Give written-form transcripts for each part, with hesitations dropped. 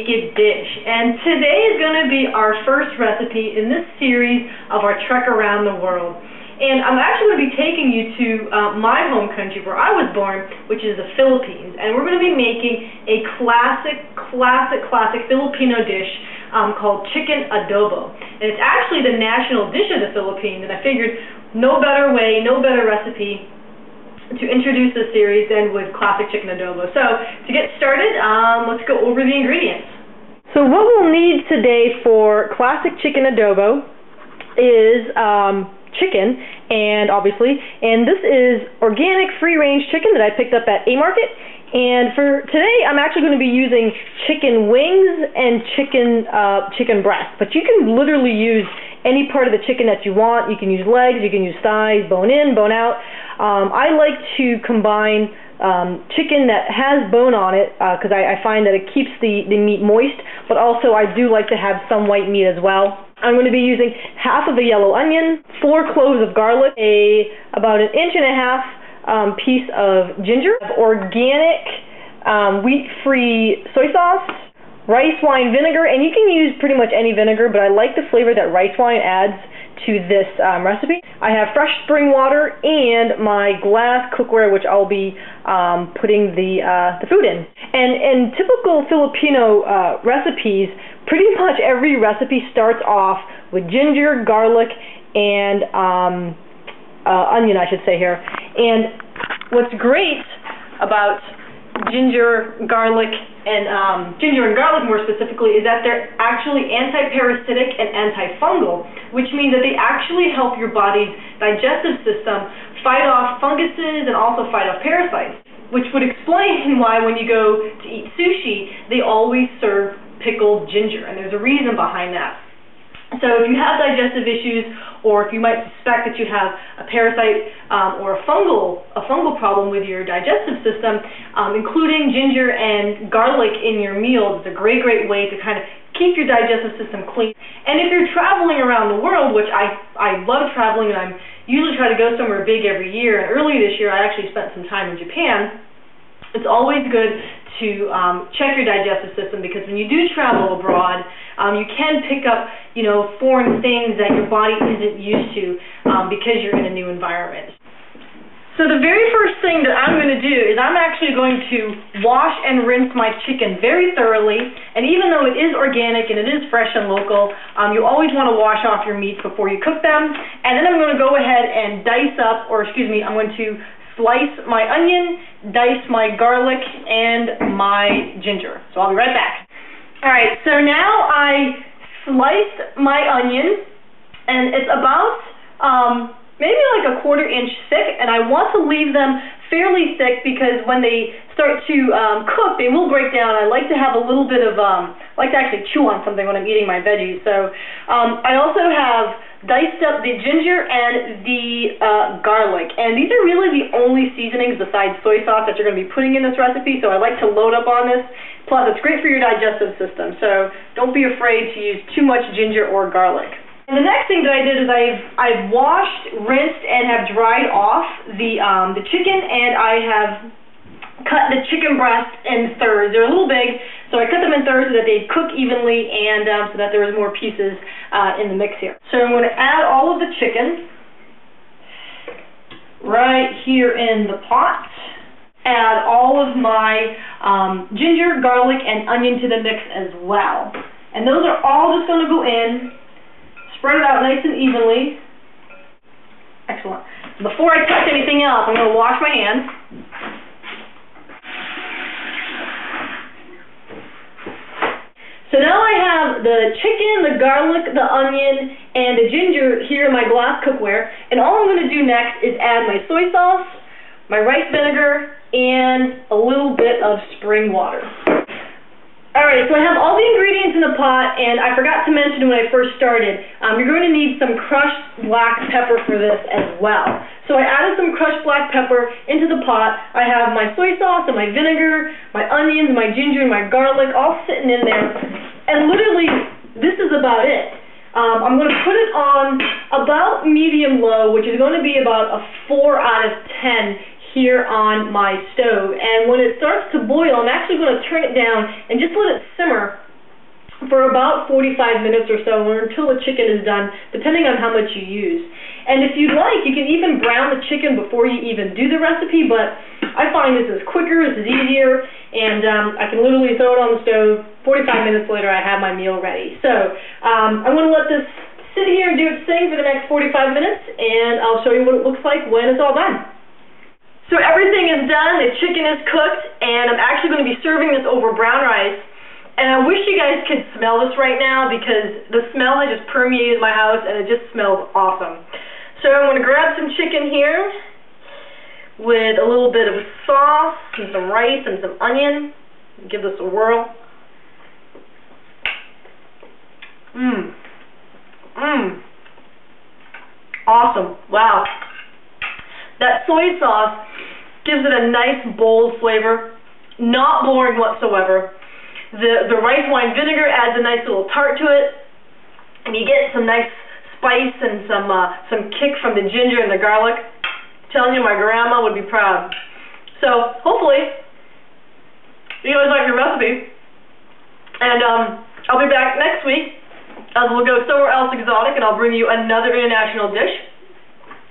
naked dish. And today is going to be our first recipe in this series of our trek around the world. And I'm actually going to be taking you to my home country where I was born, which is the Philippines. And we're going to be making a classic Filipino dish called chicken adobo. And it's actually the national dish of the Philippines, and I figured no better way, no better recipe to introduce this series than with classic chicken adobo. So to get started, let's go over the ingredients. So what we'll need today for classic chicken adobo is chicken, and this is organic free-range chicken that I picked up at A Market. And for today, I'm actually going to be using chicken wings and chicken breast. But you can literally use any part of the chicken that you want. You can use legs, you can use thighs, bone in, bone out. I like to combine chicken that has bone on it because I find that it keeps the meat moist, but also I do like to have some white meat as well. I'm going to be using half of a yellow onion, 4 cloves of garlic, about 1.5 inch piece of ginger, organic wheat-free soy sauce, rice wine vinegar, and you can use pretty much any vinegar, but I like the flavor that rice wine adds to this recipe. I have fresh spring water and my glass cookware, which I'll be putting the food in. And in typical Filipino recipes, pretty much every recipe starts off with ginger, garlic, and onion, I should say here. And what's great about ginger, garlic more specifically, is that they're actually anti-parasitic and antifungal, which means that they actually help your body's digestive system fight off funguses and also fight off parasites, which would explain why when you go to eat sushi, they always serve pickled ginger, and there's a reason behind that. So if you have digestive issues, or if you might suspect that you have a parasite or a fungal problem with your digestive system, including ginger and garlic in your meals is a great way to kind of keep your digestive system clean. And if you're traveling around the world, which I love traveling, and I usually try to go somewhere big every year, and earlier this year I actually spent some time in Japan, it's always good to check your digestive system, because when you do travel abroad, you can pick up, foreign things that your body isn't used to because you're in a new environment. So the very first thing that I'm going to do is I'm actually going to wash and rinse my chicken very thoroughly. And even though it is organic and it is fresh and local, you always want to wash off your meats before you cook them. And then I'm going to go ahead and I'm going to slice my onion, dice my garlic, and my ginger. So I'll be right back. Alright, so now I sliced my onion, and it's about maybe like a 1/4 inch thick, and I want to leave them fairly thick because when they start to cook, they will break down. I like to have a little bit of, like to actually chew on something when I'm eating my veggies. So I also have diced up the ginger and the garlic, and these are really the only seasonings besides soy sauce that you're going to be putting in this recipe, so I like to load up on this. Plus, it's great for your digestive system, so don't be afraid to use too much ginger or garlic. And the next thing that I did is I've washed, rinsed, and have dried off the chicken, and I have cut the chicken breast in thirds. They're a little big, so I cut them in thirds so that they cook evenly and so that there was more pieces in the mix here. So I'm going to add all of the chicken right here in the pot. Add all of my ginger, garlic, and onion to the mix as well. And those are all just going to go in. Spread it out nice and evenly. Excellent. Before I touch anything else, I'm going to wash my hands. So now I have the chicken, the garlic, the onion, and the ginger here in my glass cookware. And all I'm going to do next is add my soy sauce, my rice vinegar, and a little bit of spring water. Alright, so I have all the ingredients in the pot, and I forgot to mention when I first started, you're going to need some crushed black pepper for this as well. So I added some crushed black pepper into the pot. I have my soy sauce and my vinegar, my onions, my ginger, and my garlic all sitting in there. And literally, this is about it. I'm going to put it on about medium-low, which is going to be about a 4 out of 10 here on my stove. And when it starts to boil, I'm actually going to turn it down and just let it simmer for about 45 minutes or so, or until the chicken is done, depending on how much you use. And if you'd like, you can even brown the chicken before you even do the recipe, but I find this is quicker, this is easier, and I can literally throw it on the stove. 45 minutes later, I have my meal ready. So I'm going to let this sit here and do its thing for the next 45 minutes, and I'll show you what it looks like when it's all done. So everything is done, the chicken is cooked, and I'm actually going to be serving this over brown rice. And I wish you guys could smell this right now, because the smell has just permeated my house and it just smells awesome. So I'm going to grab some chicken here with a little bit of sauce and some rice and some onion. Give this a whirl. Awesome. Wow. That soy sauce gives it a nice bold flavor, not boring whatsoever. The rice wine vinegar adds a nice little tart to it, and you get some nice spice and some kick from the ginger and the garlic. I'm telling you, my grandma would be proud. So hopefully you guys like your recipe, and I'll be back next week as we'll go somewhere else exotic, and I'll bring you another international dish.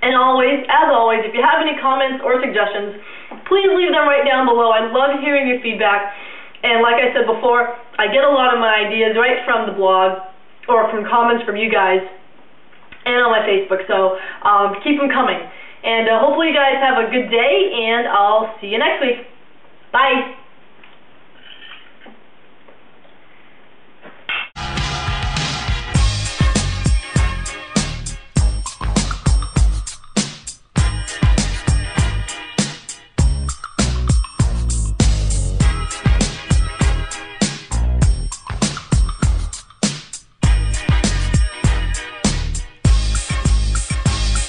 And always, as always, if you have any comments or suggestions, please leave them right down below. I love hearing your feedback. And like I said before, I get a lot of my ideas right from the blog or from comments from you guys and on my Facebook. So keep them coming. And hopefully you guys have a good day, and I'll see you next week. Bye.